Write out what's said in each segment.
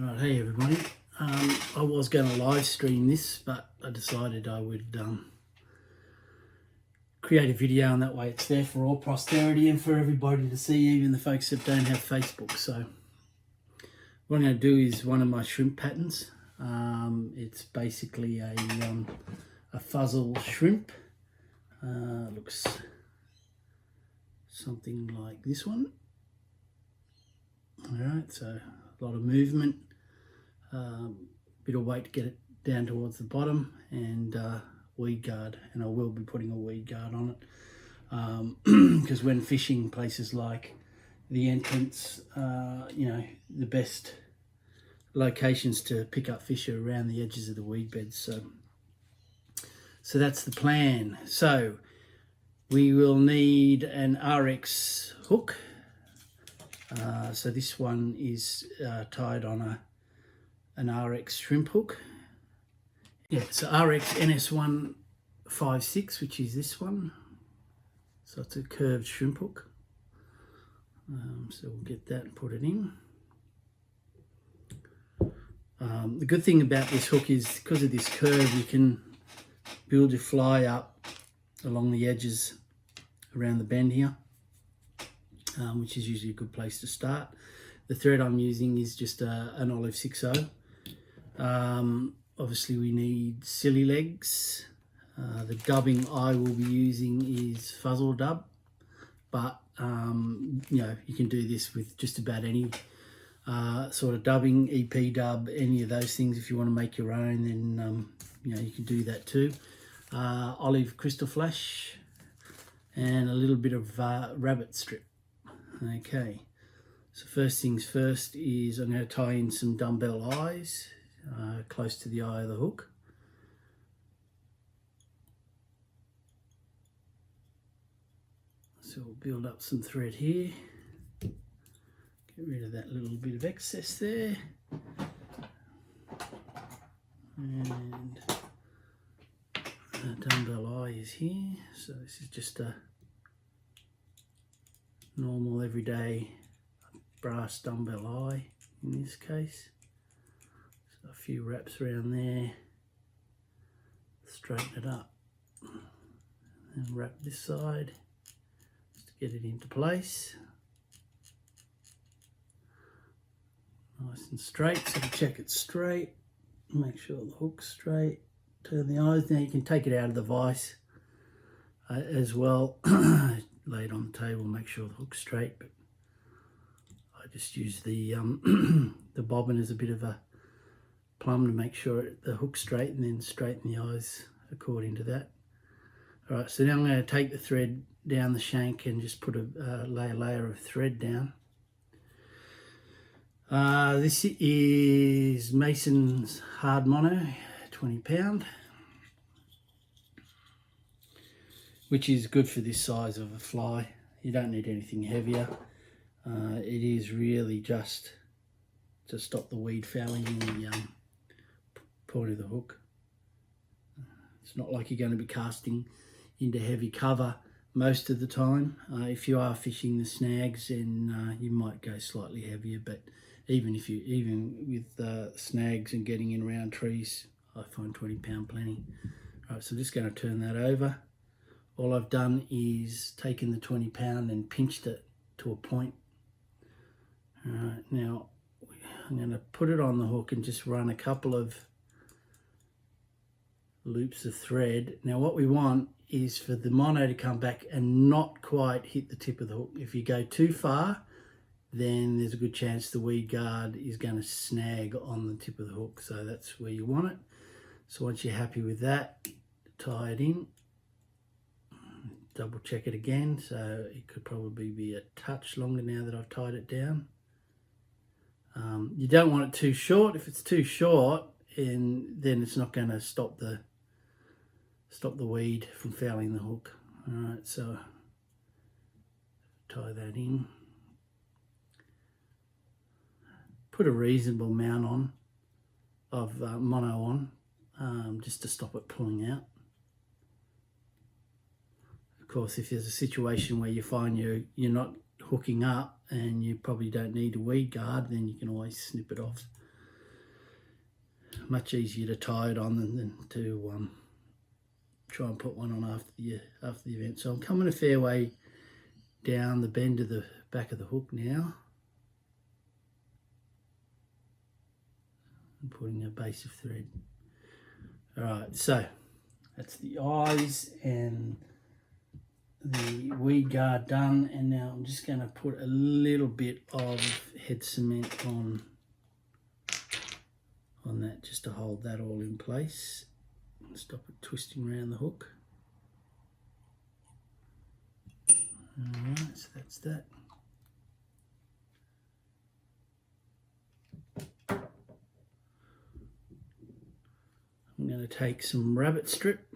Right, hey everybody. I was going to live stream this, but I decided I would create a video, and that way it's there for all posterity and for everybody to see, even the folks that don't have Facebook. So what I'm going to do is one of my shrimp patterns. It's basically a Fuzzle Shrimp. Looks something like this one. Alright, so a lot of movement, bit of weight to get it down towards the bottom, and weed guard, and I will be putting a weed guard on it because when fishing places like the entrance, the best locations to pick up fish are around the edges of the weed beds. So that's the plan. So we will need an RX hook. So this one is tied on an RX shrimp hook. Yeah, it's a RX NS156, which is this one. So it's a curved shrimp hook. So we'll get that and put it in. The good thing about this hook is because of this curve, you can build your fly up along the edges around the bend here. Which is usually a good place to start. The thread I'm using is just an olive 6/0. Obviously we need silly legs. The dubbing I will be using is Fuzzle dub, but you can do this with just about any sort of dubbing, EP dub, any of those things. If you want to make your own, then you can do that too. Olive crystal flash and a little bit of rabbit strip. Okay, so first things first is I'm going to tie in some dumbbell eyes close to the eye of the hook. So we'll build up some thread here, get rid of that little bit of excess there, and the dumbbell eye is here. So this is just a normal everyday brass dumbbell eye in this case. So a few wraps around there, straighten it up, and wrap this side just to get it into place. Nice and straight, so to check it straight, make sure the hook's straight, turn the eyes. Now you can take it out of the vise as well. Lay it on the table, make sure the hook's straight, but I just use the the bobbin as a bit of a plumb to make sure the hook's straight, and then straighten the eyes according to that. Alright, so now I'm going to take the thread down the shank and just put a layer of thread down. This is Mason's hard mono, 20 pound. Which is good for this size of a fly. You don't need anything heavier. It is really just to stop the weed fouling in the point of the hook. It's not like you're going to be casting into heavy cover most of the time. If you are fishing the snags, then you might go slightly heavier, but even with snags and getting in around trees, I find 20 pound plenty. Right, so I'm just going to turn that over. All I've done is taken the 20 pound and pinched it to a point. Alright, now I'm going to put it on the hook and just run a couple of loops of thread. Now what we want is for the mono to come back and not quite hit the tip of the hook. If you go too far, then there's a good chance the weed guard is going to snag on the tip of the hook. So that's where you want it. So once you're happy with that, tie it in. Double check it again, so it could probably be a touch longer now that I've tied it down. You don't want it too short. If it's too short, then it's not going to stop the weed from fouling the hook. Alright, so tie that in. Put a reasonable amount on of mono on, just to stop it pulling out. Of course, if there's a situation where you find you're not hooking up and you probably don't need a weed guard, then you can always snip it off Much easier to tie it on than to try and put one on after the event. So I'm coming a fair way down the bend of the back of the hook now. And putting a base of thread. Alright, so that's the eyes and the weed guard done, and now I'm just going to put a little bit of head cement on that just to hold that all in place and stop it twisting around the hook. Alright, so that's that. I'm going to take some rabbit strip,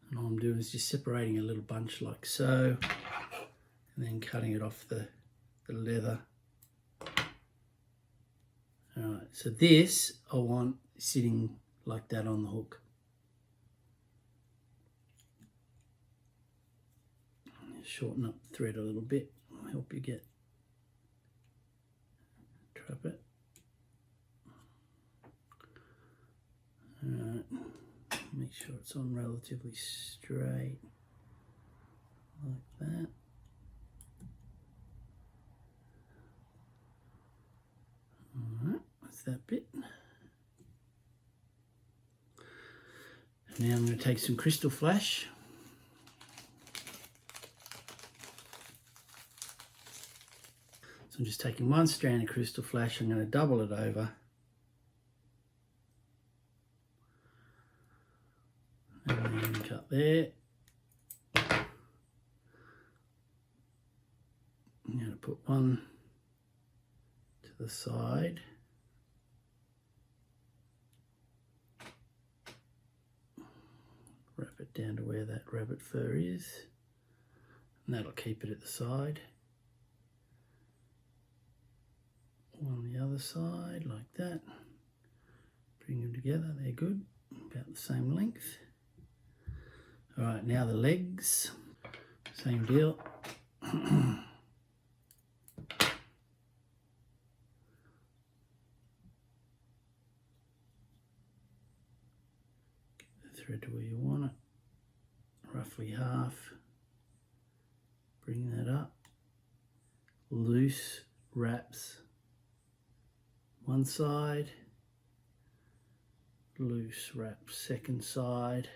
and all I'm doing is just separating a little bunch like so, and then cutting it off the leather. Alright, so this I want sitting like that on the hook. Shorten up the thread a little bit, I'll help you trap it. Alright, make sure it's on relatively straight, like that. Alright, that's that bit. Now I'm going to take some crystal flash. So I'm just taking one strand of crystal flash, I'm going to double it over. And then cut there. I'm going to put one to the side. Wrap it down to where that rabbit fur is, and that'll keep it at the side. One on the other side like that. Bring them together, they're good, about the same length. Alright, now the legs, same deal. Thread to where you want it, roughly half. Bring that up, loose wraps one side, loose wraps second side,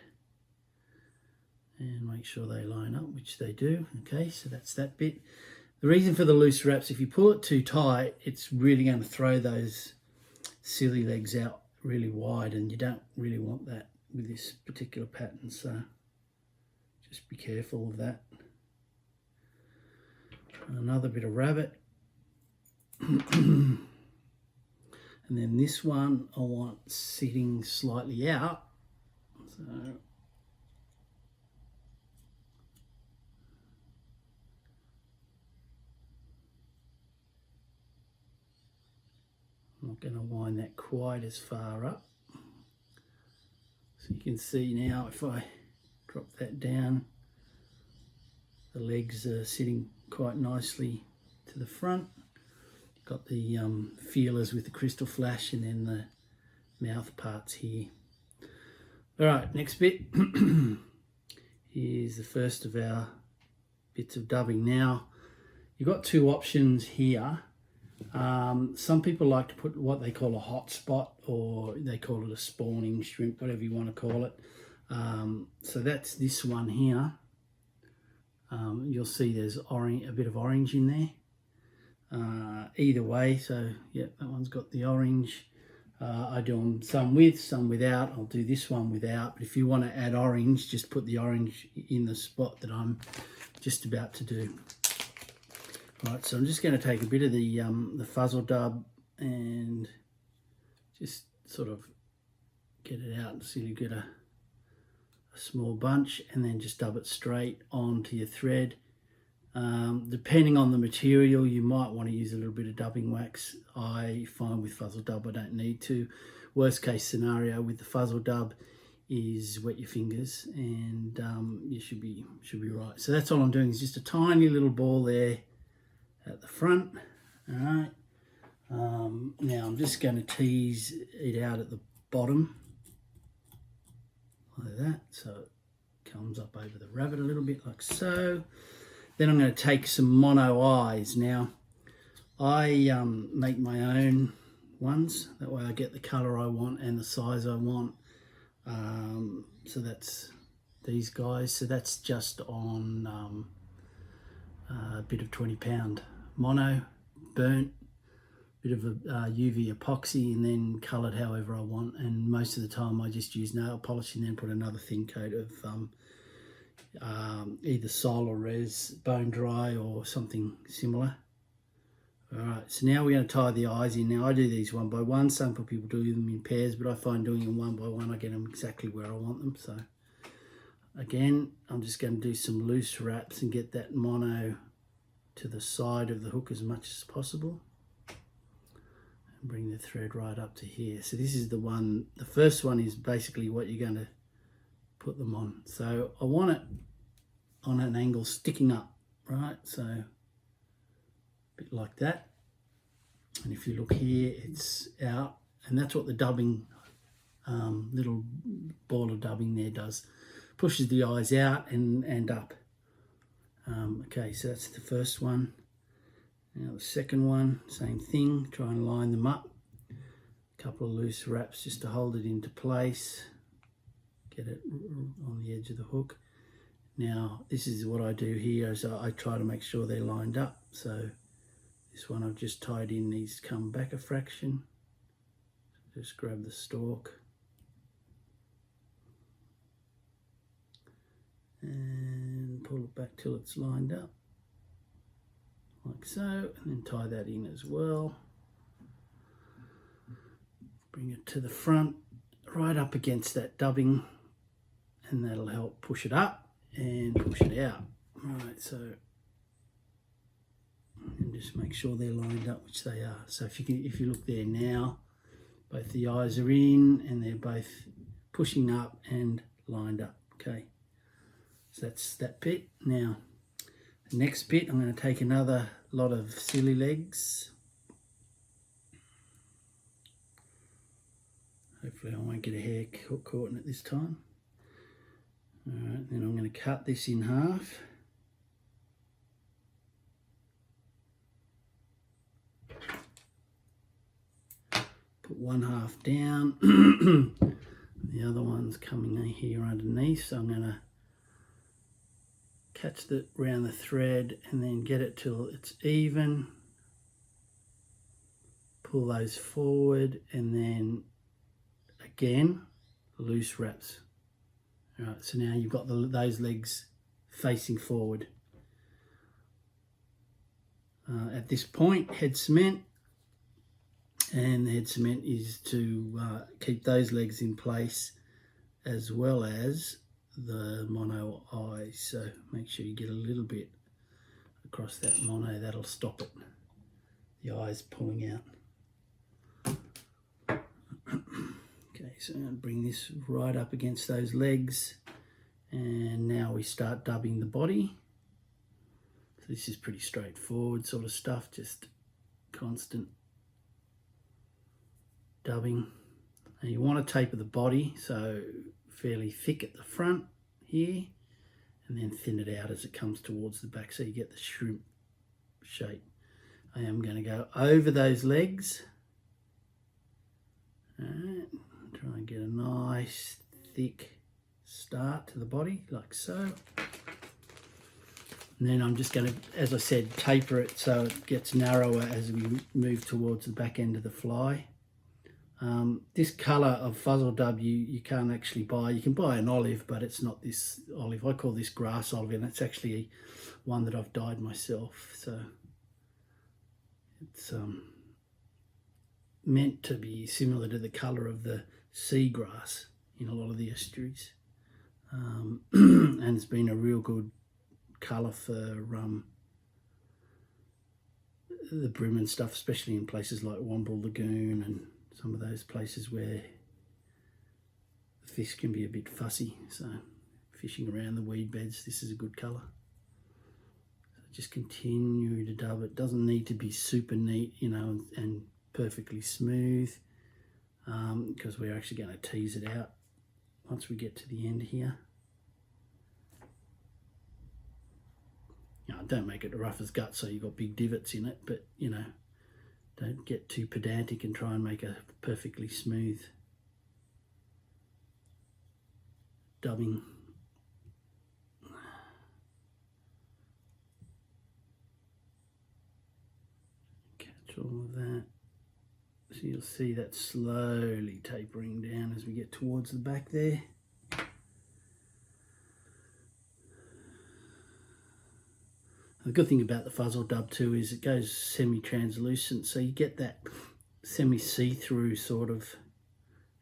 and make sure they line up, which they do. Okay, so that's that bit. The reason for the loose wraps, if you pull it too tight, it's really going to throw those silly legs out really wide, and you don't really want that with this particular pattern, so just be careful of that. Another bit of rabbit. And then this one I want sitting slightly out, so I'm not going to wind that quite as far up. So you can see now if I drop that down, the legs are sitting quite nicely to the front. Got the feelers with the crystal flash, and then the mouth parts here. Alright, next bit is the first of our bits of dubbing. Now, you've got two options here. Some people like to put what they call a hot spot, or they call it a spawning shrimp, whatever you want to call it. So that's this one here. You'll see there's a bit of orange in there. Either way, so yeah, that one's got the orange. I do them some with, some without. I'll do this one without, but if you want to add orange, just put the orange in the spot that I'm just about to do. Right, so I'm just going to take a bit of the fuzzle dub and just sort of get it out until you get a small bunch, and then just dub it straight onto your thread. Depending on the material, you might want to use a little bit of dubbing wax. I find with fuzzle dub I don't need to. Worst case scenario with the fuzzle dub is wet your fingers, and you should be right. So that's all I'm doing, is just a tiny little ball there at the front. All right, Now I'm just going to tease it out at the bottom like that, so it comes up over the rabbit a little bit like so. Then I'm going to take some mono eyes. Now I make my own ones, that way I get the colour I want and the size I want. So that's these guys, so that's just on a bit of 20-pound mono, burnt, bit of a UV epoxy, and then coloured however I want. And most of the time I just use nail polish and then put another thin coat of either Sol or Res bone dry or something similar. Alright, so now we're going to tie the eyes in. Now I do these one by one. Some people do them in pairs, but I find doing them one by one I get them exactly where I want them. So again, I'm just going to do some loose wraps and get that mono to the side of the hook as much as possible. And bring the thread right up to here. So this is the one, the first one is basically what you're going to put them on. So I want it on an angle sticking up, right? So a bit like that. And if you look here, it's out, and that's what the dubbing, little ball of dubbing there does. Pushes the eyes out and up. Okay, so that's the first one. Now the second one, same thing, try and line them up. A couple of loose wraps just to hold it into place. Get it on the edge of the hook. Now this is what I do here, is I try to make sure they're lined up. So this one I've just tied in needs to come back a fraction. Just grab the stalk and pull it back till it's lined up, like so, and then tie that in as well. Bring it to the front, right up against that dubbing, and that'll help push it up and push it out. Right, so, and just make sure they're lined up, which they are. So if you look there now, both the eyes are in and they're both pushing up and lined up. Okay, so that's that bit. Now the next bit, I'm going to take another lot of silly legs. Hopefully I won't get a hair caught in it this time. Alright, then I'm going to cut this in half. Put one half down. The other one's coming in here underneath, so I'm going to catch it around the thread and then get it till it's even. Pull those forward and then again loose wraps. Alright, so now you've got those legs facing forward. At this point, head cement, and the head cement is to keep those legs in place as well as the mono eyes. So make sure you get a little bit across that mono, that'll stop it, the eyes pulling out. Okay, so I'm going to bring this right up against those legs, and now we start dubbing the body. So this is pretty straightforward sort of stuff, just constant dubbing. Now you want to taper the body, so fairly thick at the front here, and then thin it out as it comes towards the back so you get the shrimp shape. I am going to go over those legs. Alright, try and get a nice thick start to the body like so. And then I'm just going to, as I said, taper it so it gets narrower as we move towards the back end of the fly. This colour of Fuzzle Dub you can't actually buy. You can buy an olive, but it's not this olive. I call this grass olive, and it's actually one that I've dyed myself. So it's meant to be similar to the colour of the seagrass in a lot of the estuaries. And it's been a real good colour for the bream and stuff, especially in places like Womble Lagoon and some of those places where the fish can be a bit fussy. So fishing around the weed beds, this is a good colour. So just continue to dub it. Doesn't need to be super neat, you know, and perfectly smooth, because we're actually going to tease it out once we get to the end here. Don't make it rough as guts so you've got big divots in it, but don't get too pedantic and try and make a perfectly smooth dubbing. Catch all of that. So you'll see that slowly tapering down as we get towards the back there. The good thing about the Fuzzle dub too is it goes semi-translucent, so you get that semi-see-through sort of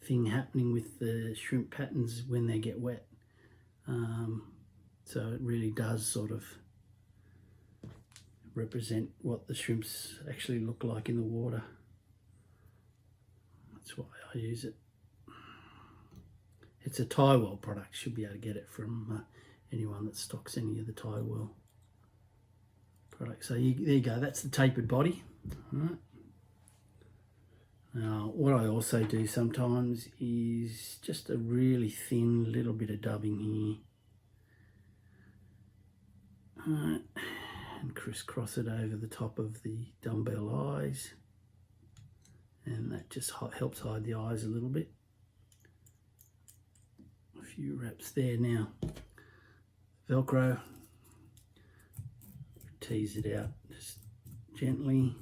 thing happening with the shrimp patterns when they get wet. So it really does sort of represent what the shrimps actually look like in the water. That's why I use it. It's a Tywell product. Should be able to get it from anyone that stocks any of the Tywell products. So there you go, that's the tapered body. All right. Now what I also do sometimes is just a really thin little bit of dubbing here. All right. And crisscross it over the top of the dumbbell eyes, and that just helps hide the eyes a little bit. A few wraps there. Now Velcro, tease it out, just gently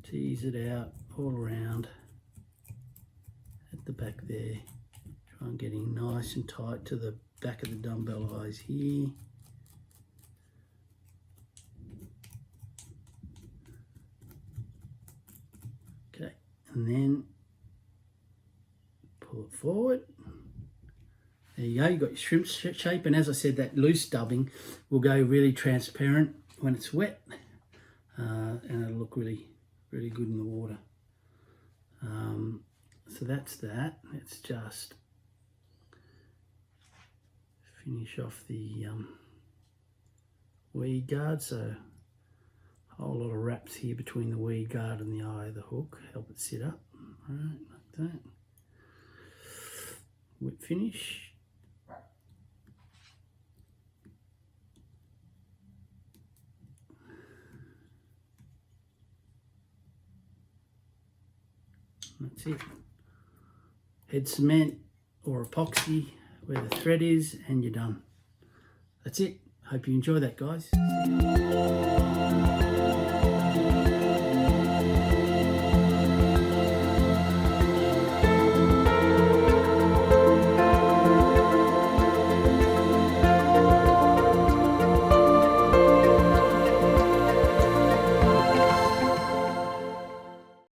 tease it out all around at the back there. Try and getting nice and tight to the back of the dumbbell eyes here. Okay, and then pull it forward. There you go, you've got your shrimp shape, and as I said, that loose dubbing will go really transparent when it's wet, and it'll look really, really good in the water. So that's that. Let's just finish off the weed guard. So a whole lot of wraps here between the weed guard and the eye of the hook, help it sit up. All right, like that. Whip finish. That's it. Head cement or epoxy where the thread is, and you're done. That's it. Hope you enjoy that, guys.